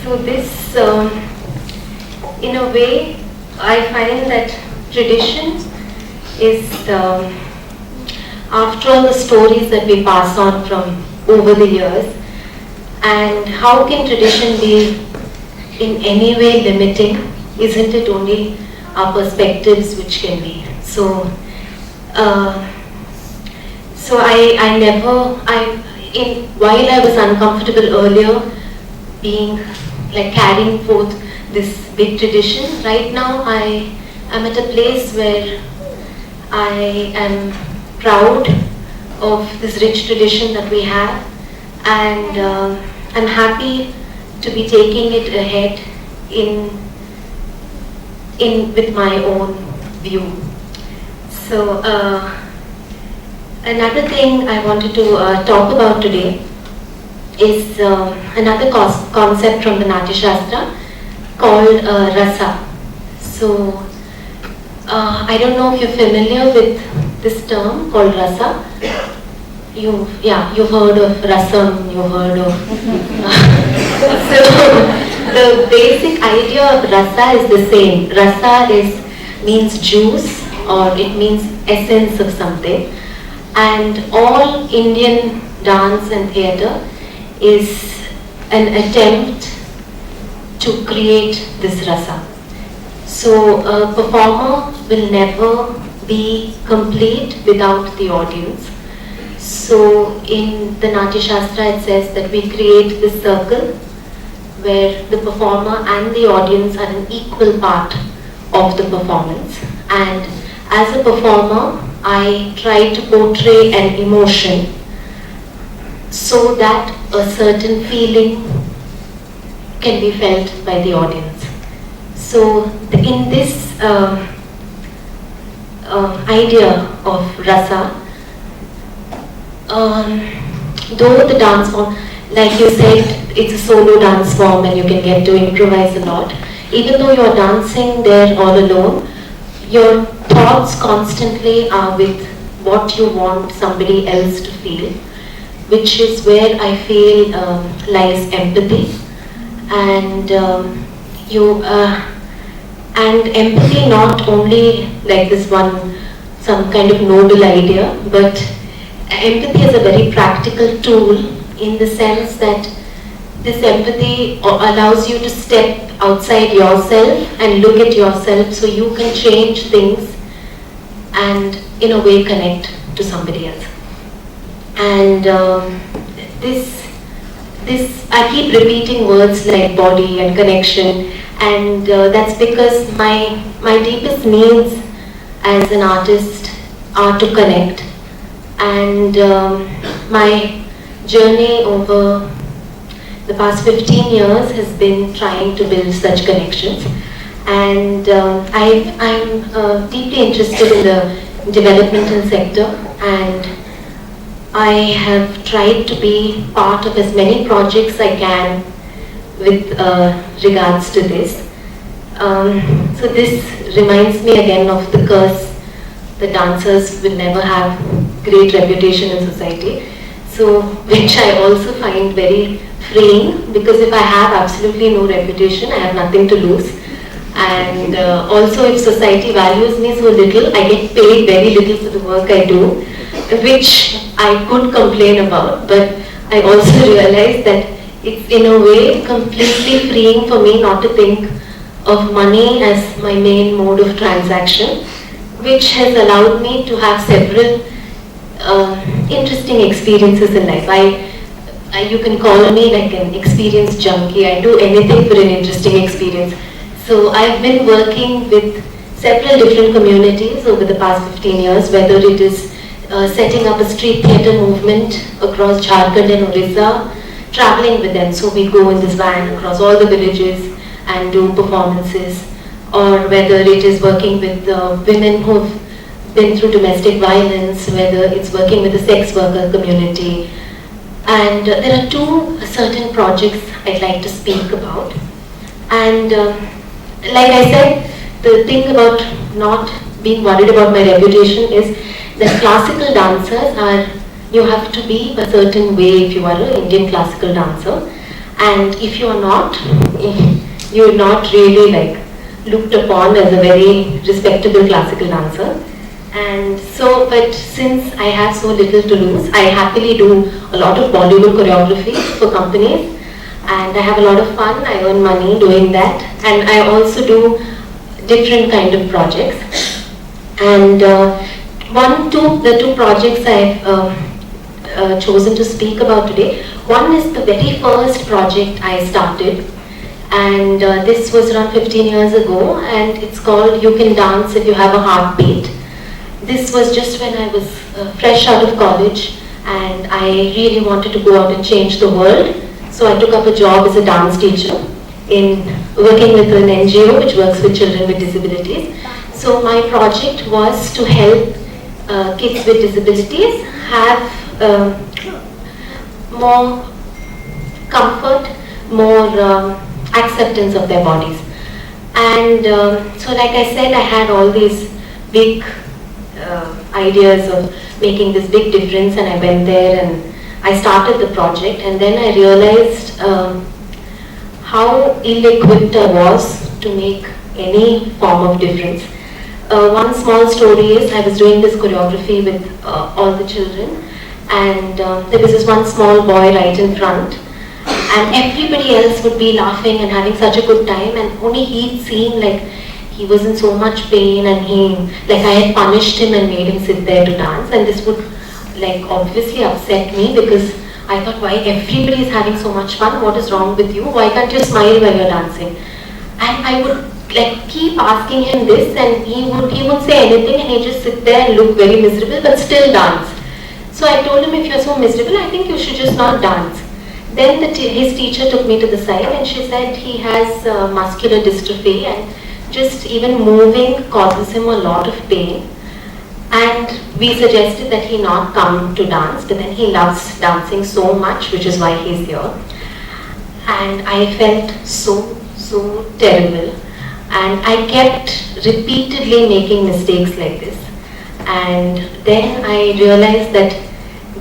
So this, in a way, I find that tradition is, after all the stories that we pass on from over the years, and how can tradition be in any way limiting? Isn't it only our perspectives which can be? So while I was uncomfortable earlier, being like carrying forth this big tradition, right now I am at a place where I am proud of this rich tradition that we have, and I'm happy to be taking it ahead with my own view. So another thing I wanted to talk about today is another concept from the Natya Shastra called rasa. So I don't know if you're familiar with this term called rasa. You've heard of rasam, you've heard of so the basic idea of rasa is the same. Rasa means juice, or it means essence of something, and all Indian dance and theatre is an attempt to create this rasa. So a performer will never be complete without the audience. So in the Natya Shastra it says that we create this circle where the performer and the audience are an equal part of the performance, and as a performer I try to portray an emotion so that a certain feeling can be felt by the audience. So in this idea of rasa, though the dance form, like you said, it's a solo dance form and you can get to improvise a lot, even though you're dancing there all alone, your thoughts constantly are with what you want somebody else to feel, which is where I feel lies empathy. And and empathy not only like this one, some kind of noble idea, but empathy is a very practical tool in the sense that this empathy allows you to step outside yourself and look at yourself so you can change things and in a way connect to somebody else. And this I keep repeating words like body and connection, and that's because my deepest needs as an artist are to connect, and my journey over the past 15 years has been trying to build such connections. And I'm deeply interested in the developmental sector, and I have tried to be part of as many projects I can with regards to this. So this reminds me again of the curse that dancers will never have great reputation in society. So, which I also find very freeing, because if I have absolutely no reputation, I have nothing to lose. And also if society values me so little, I get paid very little for the work I do, which I could complain about, but I also realize that it's in a way completely freeing for me not to think of money as my main mode of transaction, which has allowed me to have several interesting experiences in life. You can call me like an experience junkie. I do anything for an interesting experience. So I've been working with several different communities over the past 15 years, whether it is setting up a street theatre movement across Jharkhand and Orissa, traveling with them. So we go in this van across all the villages and do performances, or whether it is working with women who've been through domestic violence, whether it's working with the sex worker community. And there are two certain projects I'd like to speak about. And like I said, the thing about not being worried about my reputation is that classical dancers you have to be a certain way if you are an Indian classical dancer. And if you are not, you're not really like looked upon as a very respectable classical dancer. And so, but since I have so little to lose, I happily do a lot of Bollywood choreography for companies, and I have a lot of fun. I earn money doing that, and I also do different kind of projects. And the two projects I've chosen to speak about today. One is the very first project I started, and this was around 15 years ago, and it's called You Can Dance If You Have a Heartbeat. This was just when I was fresh out of college, and I really wanted to go out and change the world. So I took up a job as a dance teacher in working with an NGO which works with children with disabilities. So my project was to help kids with disabilities have more comfort, more acceptance of their bodies. And so like I said, I had all these big ideas of making this big difference, and I went there and I started the project, and then I realized how ill-equipped I was to make any form of difference. One small story is I was doing this choreography with all the children, and there was this one small boy right in front, and everybody else would be laughing and having such a good time, and only he'd seen like he was in so much pain, and I had punished him and made him sit there to dance, and this would like obviously upset me because I thought, why everybody is having so much fun? What is wrong with you? Why can't you smile when you're dancing? And I would like keep asking him this, and he wouldn't say anything, and he'd just sit there and look very miserable but still dance. So I told him, if you're so miserable, I think you should just not dance. Then his teacher took me to the side, and she said he has muscular dystrophy, and just even moving causes him a lot of pain, and we suggested that he not come to dance, but then he loves dancing so much, which is why he's here. And I felt so terrible, and I kept repeatedly making mistakes like this. And then I realized that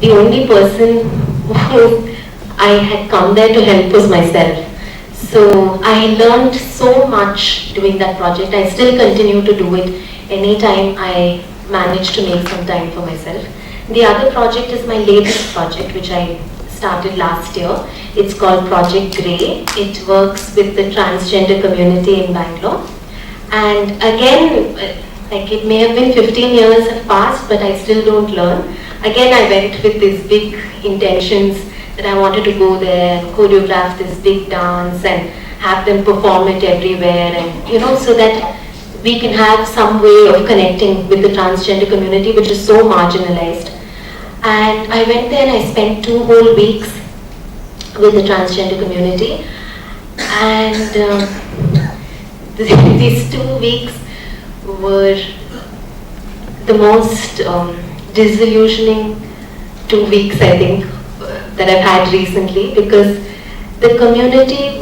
the only person who I had come there to help was myself. So I learned so much doing that project. I still continue to do it anytime I manage to make some time for myself. The other project is my latest project, which I started last year. It's called Project Grey. It works with the transgender community in Bangalore. And again, like it may have been 15 years have passed, but I still don't learn. Again, I went with these big intentions that I wanted to go there and choreograph this big dance and have them perform it everywhere, and so that we can have some way of connecting with the transgender community, which is so marginalized. And I went there and I spent 2 whole weeks with the transgender community, and these 2 weeks were the most disillusioning 2 weeks, I think, that I've had recently, because the community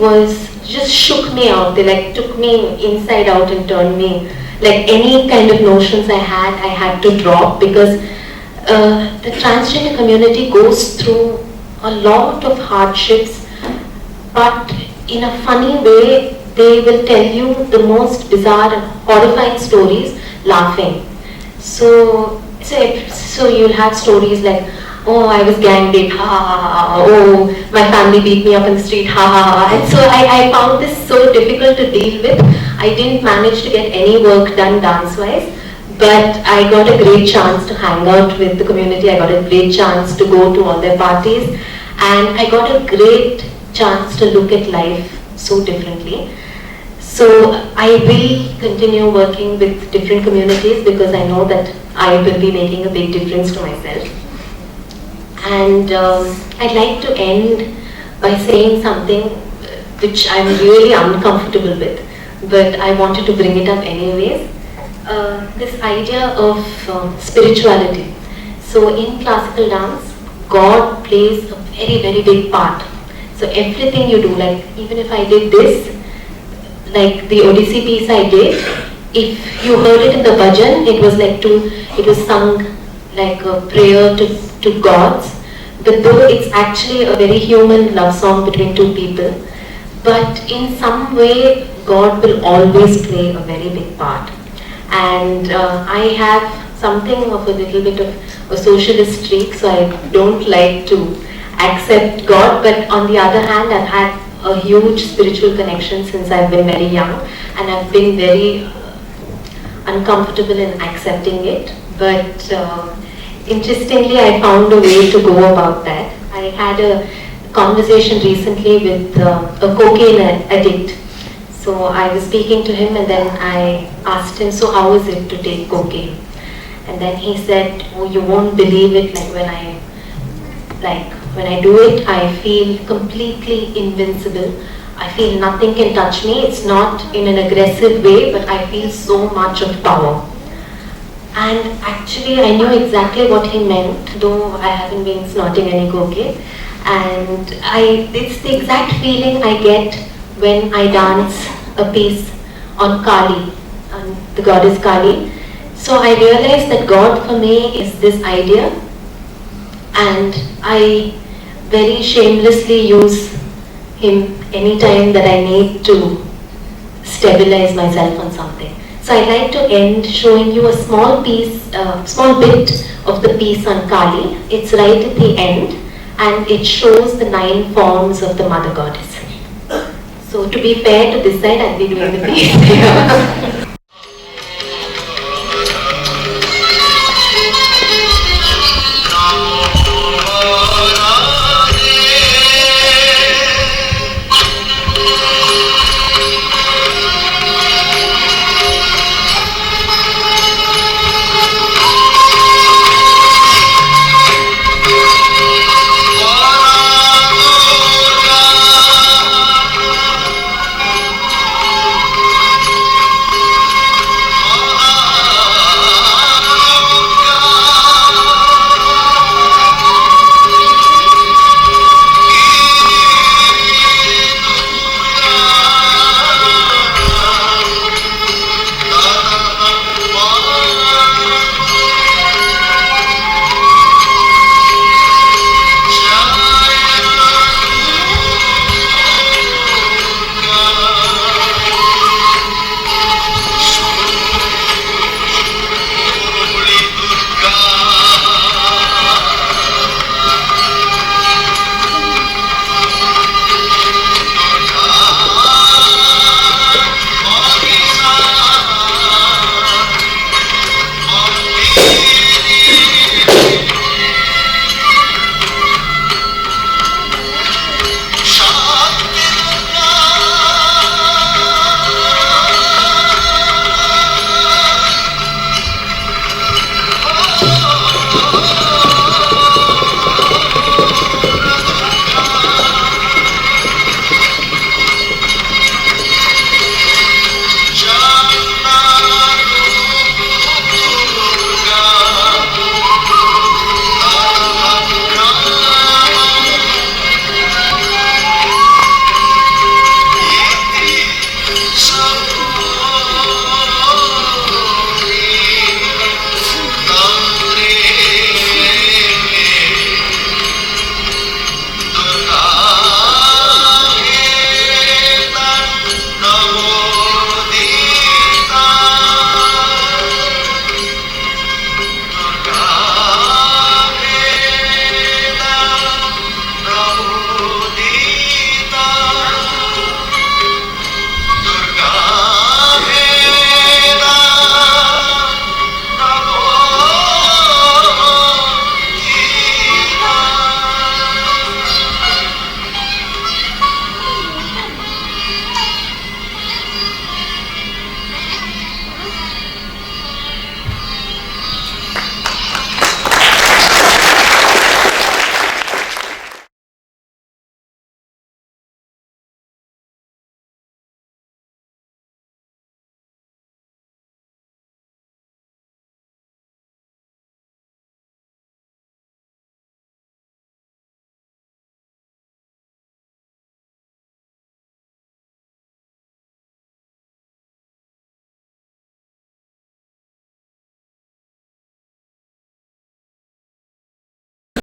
just shook me out. They like took me inside out and turned me, like any kind of notions I had to drop, because the transgender community goes through a lot of hardships, but in a funny way they will tell you the most bizarre and horrifying stories laughing. So you'll have stories like, oh, I was gang raped, ha ha ha, oh, my family beat me up in the street, ha ha ha. And so I found this so difficult to deal with. I didn't manage to get any work done dance-wise, but I got a great chance to hang out with the community. I got a great chance to go to all their parties, and I got a great chance to look at life so differently. So I will continue working with different communities, because I know that I will be making a big difference to myself. And I'd like to end by saying something which I'm really uncomfortable with, but I wanted to bring it up anyways. This idea of spirituality. So in classical dance, God plays a very big part. So everything you do, like even if I did this, like the Odissi piece I did, if you heard it in the bhajan, it was sung like a prayer to gods, but though it's actually a very human love song between 2 people, but in some way God will always play a very big part. And I have something of a little bit of a socialist streak, so I don't like to accept God, but on the other hand I've had a huge spiritual connection since I've been very young, and I've been very uncomfortable in accepting it. But interestingly, I found a way to go about that. I had a conversation recently with a cocaine addict. So I was speaking to him, and then I asked him, so how is it to take cocaine? And then he said, oh, you won't believe it, when I do it, I feel completely invincible. I feel nothing can touch me. It's not in an aggressive way, but I feel so much of power. And actually, I knew exactly what he meant, though I haven't been snorting any cocaine. And it's the exact feeling I get when I dance a piece on Kali, on the goddess Kali. So I realized that God for me is this idea, and I very shamelessly use him anytime that I need to stabilize myself on something. So I'd like to end showing you a small piece, small bit of the piece on Kali. It's right at the end, and it shows the 9 forms of the Mother Goddess. So to be fair to this side, I'll be doing the piece here.